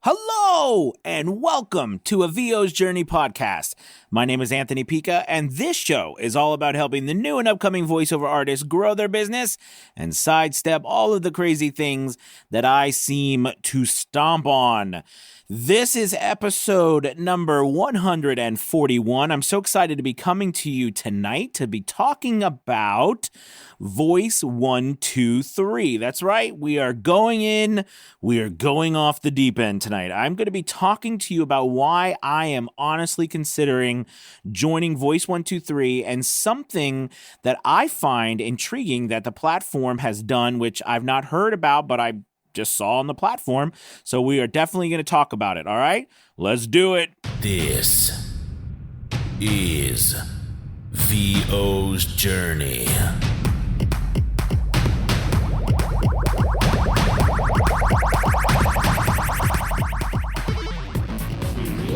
Hello and welcome to a VO's Journey podcast. My name is Anthony Pica, and this show is all about helping the new and upcoming voiceover artists grow their business and sidestep all of the crazy things that I seem to stomp on. This is episode number 141. I'm so excited to be coming to you tonight to be talking about Voice123. That's right. We are going off the deep end tonight. I'm going to be talking to you about why I am honestly considering joining Voice123 and something that I find intriguing that the platform has done, which I've not heard about, but I just saw on the platform. So we are definitely going to talk about it. All right, let's do it. This is VO's Journey.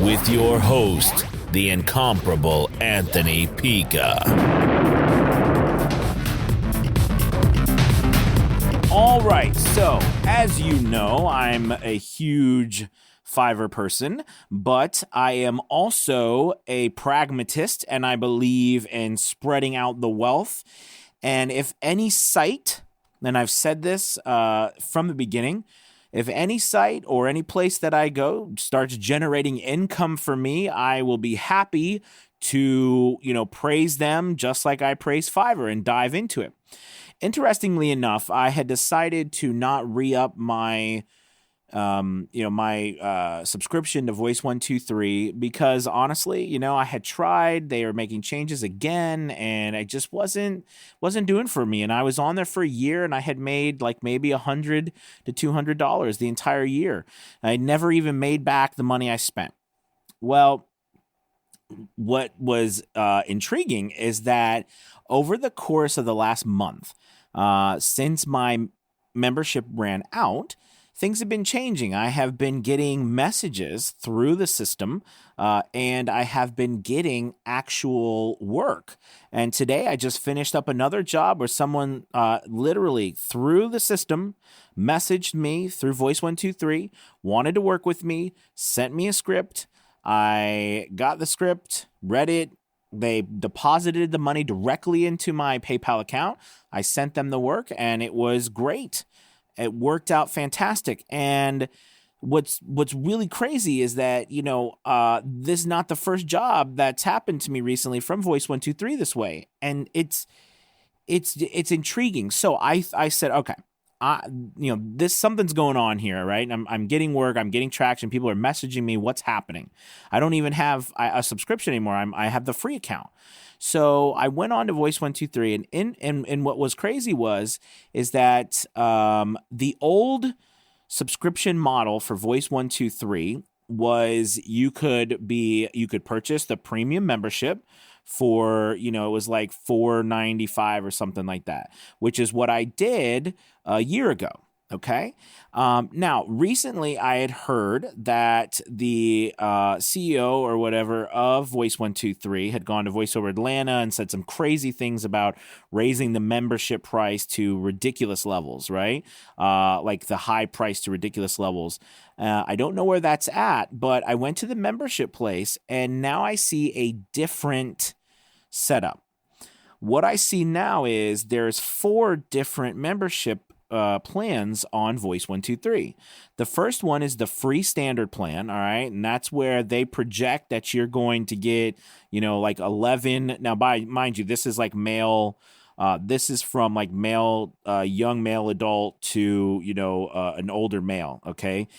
With your host, the incomparable Anthony Pica. All right, so as you know, I'm a huge Fiverr person, but I am also a pragmatist, and I believe in spreading out the wealth. And if any site, and I've said this from the beginning, if any site or any place that I go starts generating income for me, I will be happy to, praise them just like I praise Fiverr and dive into it. Interestingly enough, I had decided to not re-up my subscription to Voice123 because honestly, I had tried, they were making changes again, and I just wasn't doing for me. And I was on there for a year, and I had made like maybe $100 to $200 the entire year. I never even made back the money I spent. Well, what was intriguing is that over the course of the last month, since my membership ran out, things have been changing. I have been getting messages through the system, and I have been getting actual work. And today I just finished up another job where someone literally through the system messaged me through Voice123, wanted to work with me, sent me a script. I got the script, read it. They deposited the money directly into my PayPal account. I sent them the work, and it was great. It worked out fantastic. And what's really crazy is that, this is not the first job that's happened to me recently from Voice123 this way. And it's intriguing. So I said, okay, this something's going on here, right? I'm getting work, I'm getting traction. People are messaging me. What's happening? I don't even have a subscription anymore. I have the free account. So I went on to Voice123, and what was crazy is that the old subscription model for Voice123 was you could purchase the premium membership for, it was like $4.95 or something like that, which is what I did a year ago. Okay. Now, recently I had heard that the CEO or whatever of Voice123 had gone to VoiceOver Atlanta and said some crazy things about raising the membership price to ridiculous levels, right? Like the high price to ridiculous levels. I don't know where that's at, but I went to the membership place and now I see a different setup. What I see now is there's 4 different membership plans on Voice123. The first one is the free standard plan, all right? And that's where they project that you're going to get, like 11. Now, mind you, this is like male. This is from like male, young male adult to, an older male, okay?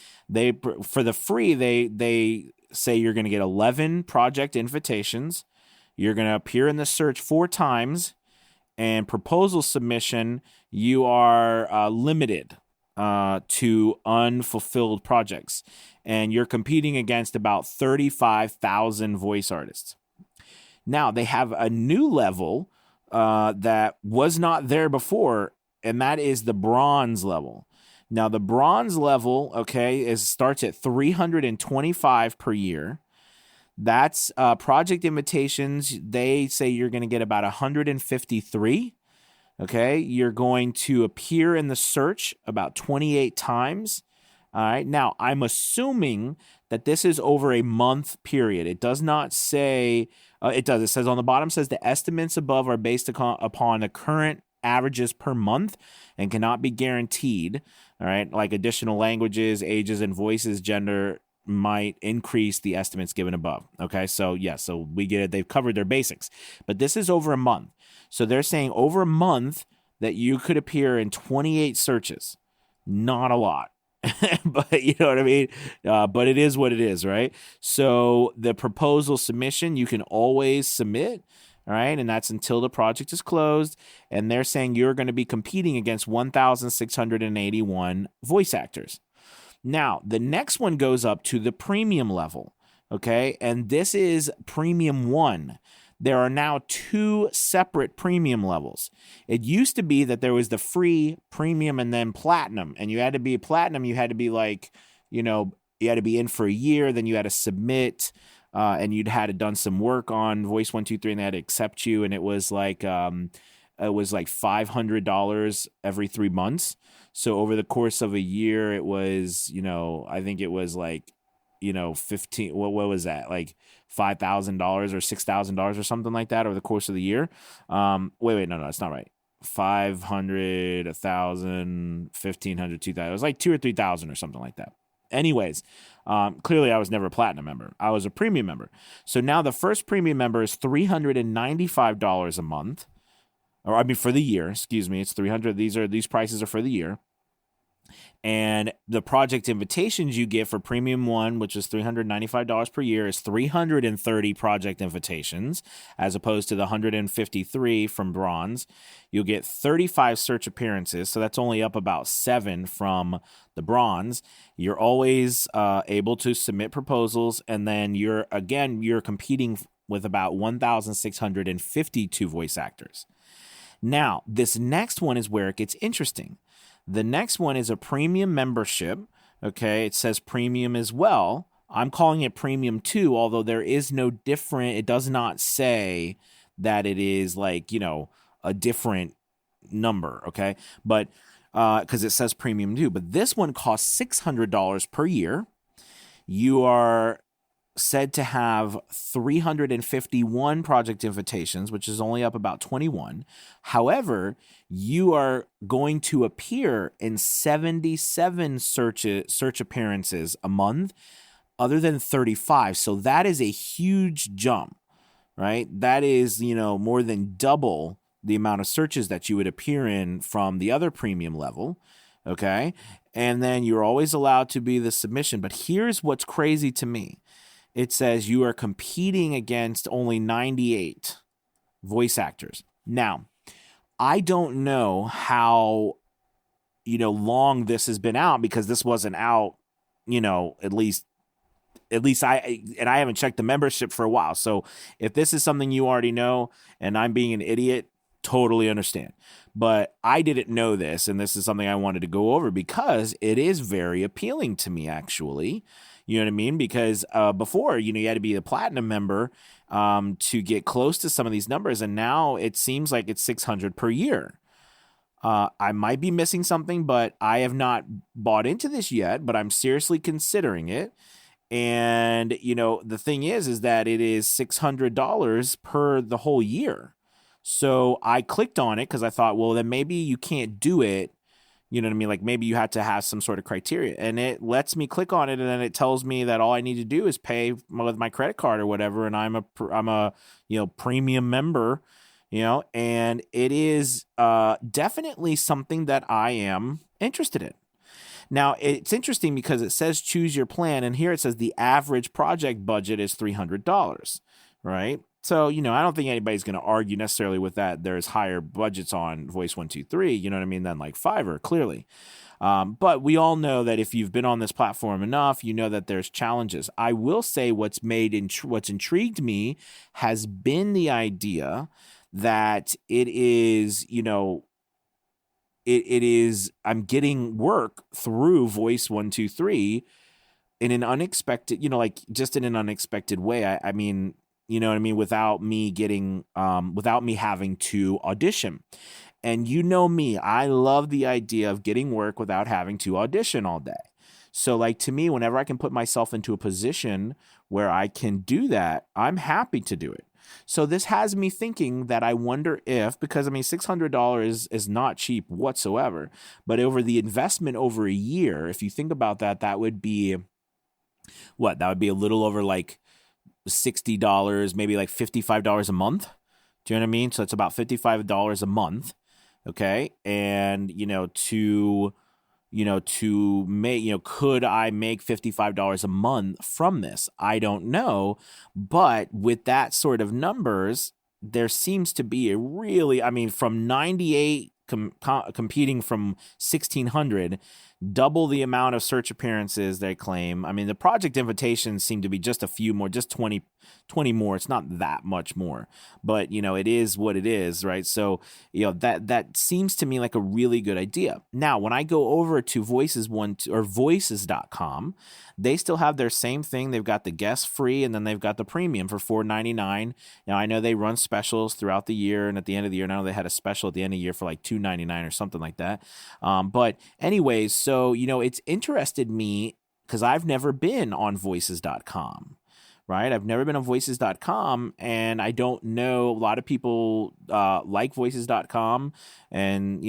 For the free, they say you're going to get 11 project invitations. You're going to appear in the search 4 times. And proposal submission, you are limited to unfulfilled projects. And you're competing against about 35,000 voice artists. Now, they have a new level that was not there before, and that is the bronze level. Now, the bronze level, okay, starts at $325 per year. That's project invitations. They say you're going to get about 153. Okay. You're going to appear in the search about 28 times. All right. Now, I'm assuming that this is over a month period. It does not say, it does. It says on the bottom, says the estimates above are based upon the current averages per month and cannot be guaranteed. All right. Like additional languages, ages, and voices, gender might increase the estimates given above. Okay. So, yeah. So we get it. They've covered their basics. But this is over a month. So they're saying over a month that you could appear in 28 searches. Not a lot. But you know what I mean? But it is what it is, right? So the proposal submission, you can always submit, all right? And that's until the project is closed. And they're saying you're going to be competing against 1,681 voice actors. Now, the next one goes up to the premium level, okay? And this is premium 1. There are now 2 separate premium levels. It used to be that there was the free, premium, and then platinum. And you had to be platinum. You had to be like, you had to be in for a year. Then you had to submit, and you'd had to done some work on Voice123, and they had to accept you. And it was like $500 every 3 months. So over the course of a year, it was, I think it was like, 15, what was that? Like $5,000 or $6,000 or something like that over the course of the year. No, that's not right. 500, 1,000, 1,500, 2,000. It was like 2,000 or 3,000 or something like that. Anyways, clearly I was never a platinum member. I was a premium member. So now the first premium member is $395 a month, for the year. Excuse me, it's 300. These prices are for the year. And the project invitations you get for Premium 1, which is $395 per year, is 330 project invitations, as opposed to the 153 from Bronze. You'll get 35 search appearances, so that's only up about 7 from the Bronze. You're always able to submit proposals, and then you're competing with about 1,652 voice actors. Now, this next one is where it gets interesting. The next one is a premium membership. Okay, it says premium as well. I'm calling it premium 2, although there is no different. It does not say that it is like, a different number. Okay, but because it says premium 2, but this one costs $600 per year. You are said to have 351 project invitations, which is only up about 21. However, you are going to appear in 77 search appearances a month, other than 35. So that is a huge jump, right? That is, more than double the amount of searches that you would appear in from the other premium level. Okay. And then you're always allowed to be the submission. But here's what's crazy to me. It says you are competing against only 98 voice actors. Now, I don't know how, long this has been out, because this wasn't out, at least I haven't checked the membership for a while. So if this is something you already know and I'm being an idiot, totally understand. But I didn't know this, and this is something I wanted to go over because it is very appealing to me, actually. You know what I mean? Because before, you had to be a platinum member to get close to some of these numbers. And now it seems like it's $600 per year. I might be missing something, but I have not bought into this yet, but I'm seriously considering it. And, the thing is that it is $600 per the whole year. So I clicked on it because I thought, well, then maybe you can't do it. You know what I mean? Like maybe you have to have some sort of criteria, and it lets me click on it, and then it tells me that all I need to do is pay with my credit card or whatever. And I'm a premium member, and it is definitely something that I am interested in. Now, it's interesting because it says choose your plan, and here it says the average project budget is $300, right? So, I don't think anybody's going to argue necessarily with that. There's higher budgets on Voice123, you know what I mean, than like Fiverr, clearly. But we all know that if you've been on this platform enough, you know that there's challenges. I will say what's intrigued me has been the idea that it is, it is, I'm getting work through Voice123 in an unexpected, just in an unexpected way. I mean, you know what I mean? Without me having to audition. And me, I love the idea of getting work without having to audition all day. So like to me, whenever I can put myself into a position where I can do that, I'm happy to do it. So this has me thinking that I wonder if, because I mean, $600 is not cheap whatsoever, but over the investment over a year, if you think about that, that would be what? That would be a little over like $60, maybe like $55 a month. Do you know what I mean? So it's about $55 a month. Okay. And, to make, could I make $55 a month from this? I don't know. But with that sort of numbers, there seems to be a really, I mean, from 98 competing from 1600, double the amount of search appearances they claim. I mean, the project invitations seem to be just a few more, just 20 more. It's not that much more, but it is what it is, right? So, that seems to me like a really good idea. Now, when I go over to voices.com, they still have their same thing. They've got the guest free, and then they've got the premium for $4.99. Now, I know they run specials throughout the year, and at the end of the year, now they had a special at the end of the year for like $2.99 or something like that. But anyways, so, it's interested me because I've never been on voices.com. Right? I've never been on voices.com, and I don't know, a lot of people like voices.com, and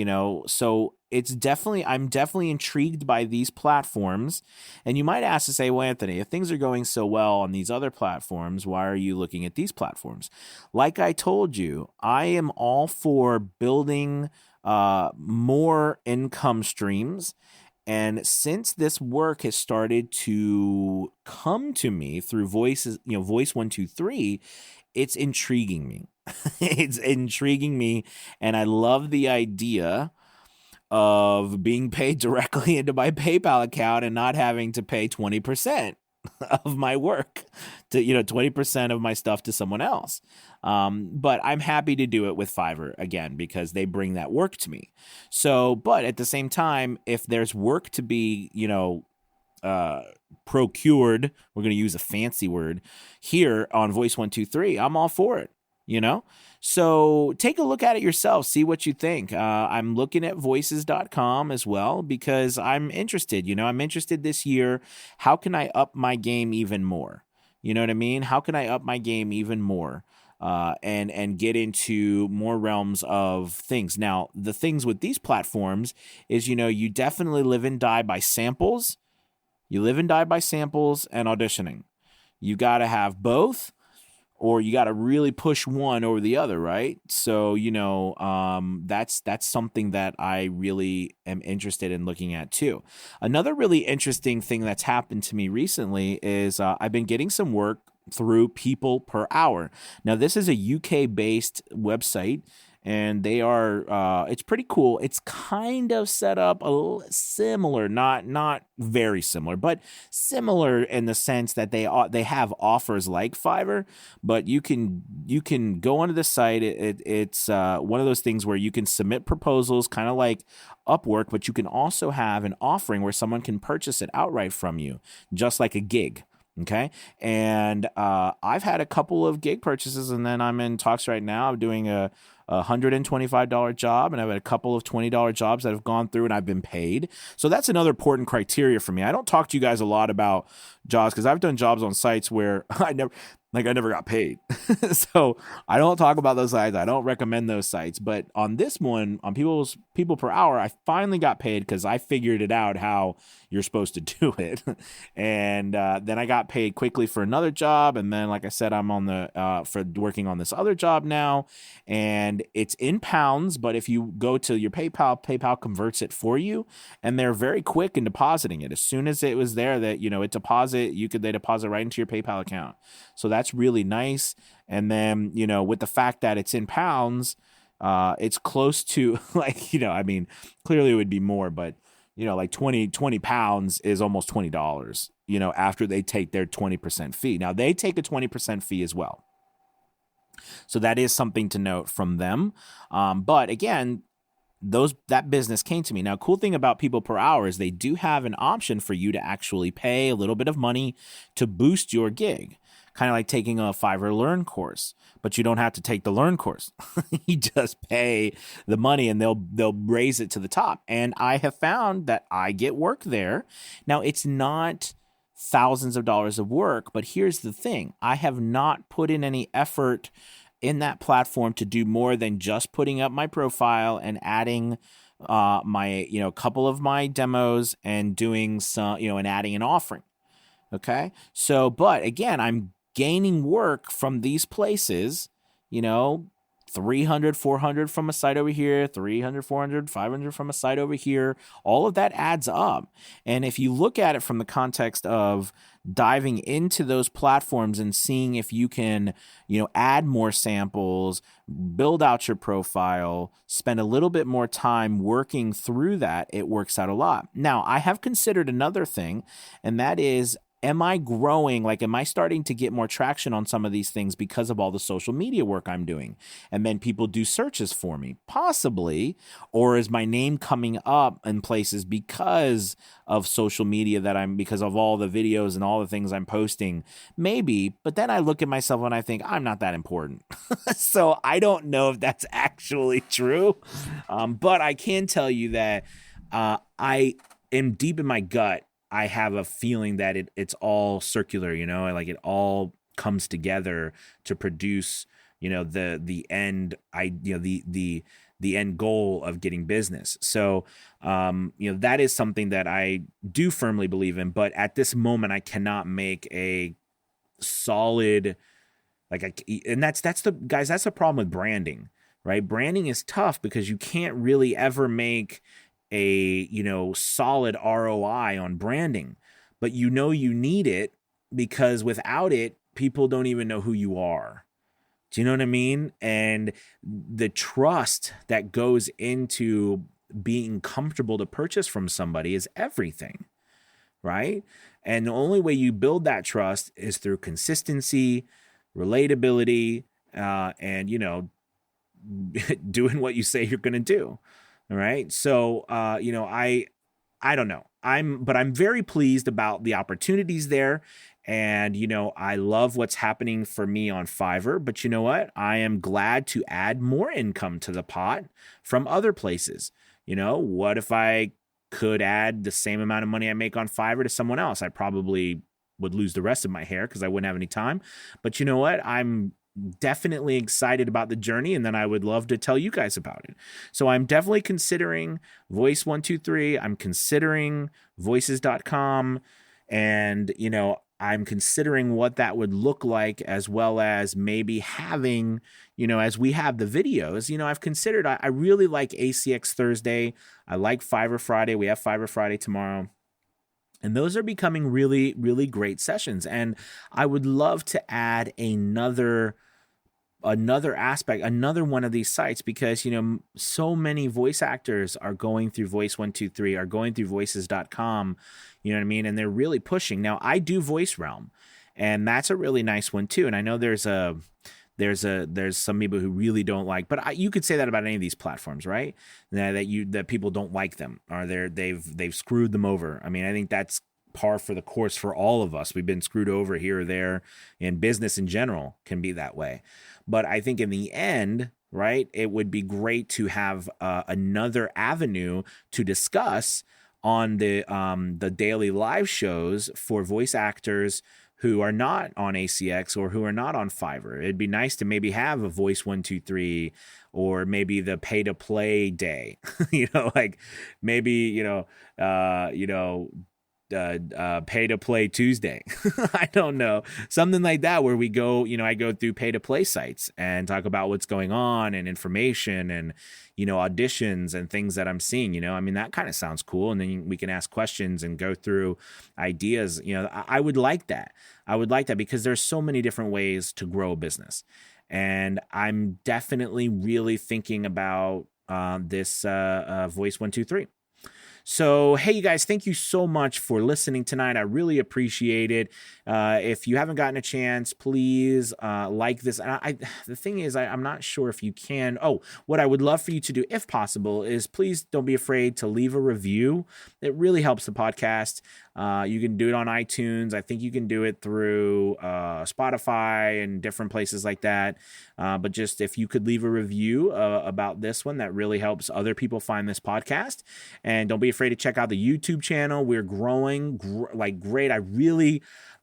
so I'm definitely intrigued by these platforms. And you might ask to say, well, Anthony, if things are going so well on these other platforms, why are you looking at these platforms? Like I told you, I am all for building more income streams. And since this work has started to come to me through Voice123, it's intriguing me. It's intriguing me. And I love the idea of being paid directly into my PayPal account and not having to pay 20% of my work to 20% of my stuff to someone else. But I'm happy to do it with Fiverr again because they bring that work to me. So, but at the same time, if there's work to be procured, we're going to use a fancy word here on Voice123, I'm all for it. So take a look at it yourself, see what you think. I'm looking at voices.com as well because I'm interested. I'm interested this year. How can I up my game even more? You know what I mean? How can I up my game even more? And get into more realms of things. Now, the things with these platforms is, you definitely live and die by samples. You live and die by samples and auditioning. You got to have both, or you got to really push one over the other, right? So, that's something that I really am interested in looking at too. Another really interesting thing that's happened to me recently is I've been getting some work through People Per Hour. Now, this is a UK-based website, and they are it's pretty cool. It's kind of set up similar, not very similar, but similar in the sense that they have offers like Fiverr, but you can go onto the site. It's one of those things where you can submit proposals, kind of like Upwork, but you can also have an offering where someone can purchase it outright from you, just like a gig. Okay. And I've had a couple of gig purchases, and then I'm in talks right now. I'm doing a $125 job, and I've had a couple of $20 jobs that have gone through and I've been paid. So that's another important criteria for me. I don't talk to you guys a lot about jobs because I've done jobs on sites where I never got paid. So I don't talk about those sites. I don't recommend those sites. But on this one, on People Per Hour, I finally got paid because I figured it out how you're supposed to do it. And then I got paid quickly for another job. And then, like I said, I'm on for working on this other job now. And it's in pounds. But if you go to your PayPal converts it for you. And they're very quick in depositing it. As soon as it was there that, they deposit right into your PayPal account. So that's really nice. And then, with the fact that it's in pounds, it's close to clearly it would be more, but, like 20 pounds is almost $20, after they take their 20% fee. Now they take a 20% fee as well. So that is something to note from them. But again, that business came to me. Now, cool thing about People Per Hour is they do have an option for you to actually pay a little bit of money to boost your gig. kind of like taking a Fiverr Learn course, but you don't have to take the Learn course. You just pay the money and they'll raise it to the top. And I have found that I get work there. Now, it's not thousands of dollars of work, but here's the thing. I have not put in any effort in that platform to do more than just putting up my profile and adding my, couple of my demos and doing some, and adding an offering. Okay. So, but again, I'm gaining work from these places, 300, 400 from a site over here, 300, 400, 500 from a site over here. All of that adds up. And if you look at it from the context of diving into those platforms and seeing if you can, add more samples, build out your profile, spend a little bit more time working through that, it works out a lot. Now, I have considered another thing, and that is, am I growing? Like, am I starting to get more traction on some of these things because of all the social media work I'm doing? And then people do searches for me, possibly. Or is my name coming up in places because of social media because of all the videos and all the things I'm posting? Maybe. But then I look at myself and I think I'm not that important. So I don't know if that's actually true. But I can tell you that I am deep in my gut. I have a feeling that it's all circular, like it all comes together to produce, the end, the end goal of getting business. So, that is something that I do firmly believe in, but at this moment I cannot make a solid, and that's the problem with branding, right? Branding is tough because you can't really ever make a solid ROI on branding, but you need it because without it, people don't even know who you are. Do you know what I mean? And the trust that goes into being comfortable to purchase from somebody is everything, right? And the only way you build that trust is through consistency, relatability, and doing what you say you're going to do. All right. So, I don't know. I'm very pleased about the opportunities there. And, I love what's happening for me on Fiverr, but you know what? I am glad to add more income to the pot from other places. What if I could add the same amount of money I make on Fiverr to someone else? I probably would lose the rest of my hair because I wouldn't have any time. But you know what? I'm definitely excited about the journey, and then I would love to tell you guys about it. So I'm definitely considering Voice123. I'm considering voices.com, and I'm considering what that would look like, as well as maybe having, as we have the videos, I've considered, I really like ACX Thursday. I like Fiverr Friday. We have Fiverr Friday tomorrow. And those are becoming really, really great sessions. And I would love to add another aspect, another one of these sites, because, so many voice actors are going through Voice123, are going through voices.com, you know what I mean? And they're really pushing. Now, I do Voice Realm, and that's a really nice one too. And I know there's some people who really don't like, but you could say that about any of these platforms, right? That people don't like them, or they've screwed them over. I mean, I think that's par for the course for all of us. We've been screwed over here or there, and business in general can be that way. But I think in the end, right, it would be great to have another avenue to discuss on the daily live shows for voice actors who are not on ACX or who are not on Fiverr. It'd be nice to maybe have a Voice123, or maybe the pay to play day, like maybe, pay to play Tuesday. I don't know. Something like that, where we go, I go through pay to play sites and talk about what's going on and information and, auditions and things that I'm seeing, I mean, that kind of sounds cool. And then we can ask questions and go through ideas. I would like that. I would like that because there's so many different ways to grow a business. And I'm definitely really thinking about this Voice123. So, hey, you guys, thank you so much for listening tonight. I really appreciate it. If you haven't gotten a chance, please like this. And the thing is, I'm not sure if you can. Oh, what I would love for you to do, if possible, is please don't be afraid to leave a review. It really helps the podcast. You can do it on iTunes. I think you can do it through Spotify and different places like that. But just if you could leave a review about this one, that really helps other people find this podcast. And don't be afraid to check out the YouTube channel. We're growing like great.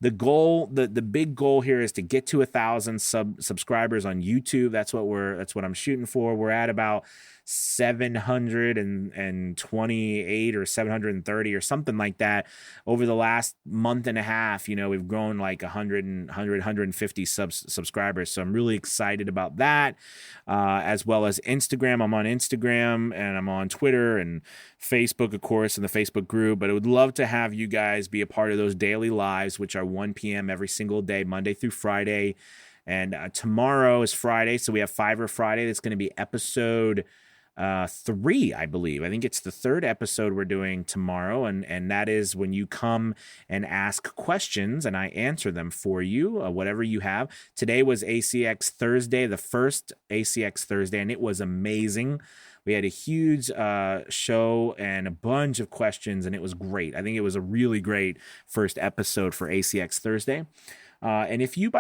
The big goal here is to get to 1,000 subscribers on YouTube. That's what I'm shooting for. We're at about 728 or 730 or something like that over the last month and a half. We've grown like 150 subscribers. So I'm really excited about that, as well as Instagram. I'm on Instagram and I'm on Twitter and Facebook, of course, in the Facebook group. But I would love to have you guys be a part of those daily lives, which are 1 p.m. every single day, Monday through Friday. And tomorrow is Friday, so we have Fiverr Friday. That's going to be episode 3, I believe. I think it's the 3rd episode we're doing tomorrow, and that is when you come and ask questions and I answer them for you, whatever you have. Today was ACX Thursday, the first ACX Thursday, and it was amazing. We had a huge show and a bunch of questions, and it was great. I think it was a really great first episode for ACX Thursday. And if you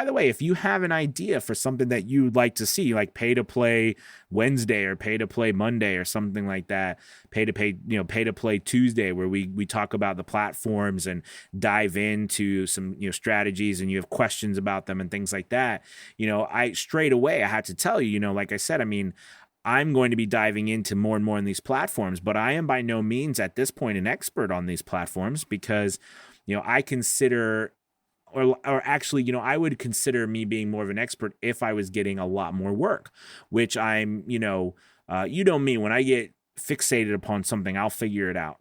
have an idea for something that you'd like to see, like pay to play Wednesday or pay to play Monday or something like that, pay to play Tuesday, where we talk about the platforms and dive into some, strategies, and you have questions about them and things like that. I straight away, I had to tell you, like I said, I'm going to be diving into more and more in these platforms, but I am by no means at this point an expert on these platforms because, I consider, or actually, I would consider me being more of an expert if I was getting a lot more work, which I'm, you know me, when I get fixated upon something, I'll figure it out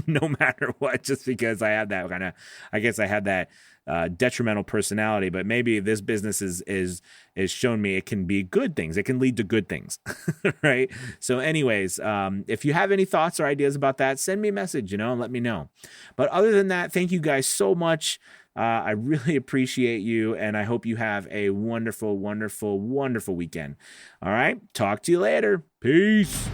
no matter what, just because I have that detrimental personality. But maybe this business is shown me it can be good things. It can lead to good things. Right. So anyways, if you have any thoughts or ideas about that, send me a message, and let me know. But other than that, thank you guys so much. I really appreciate you, and I hope you have a wonderful, wonderful, wonderful weekend. All right. Talk to you later. Peace.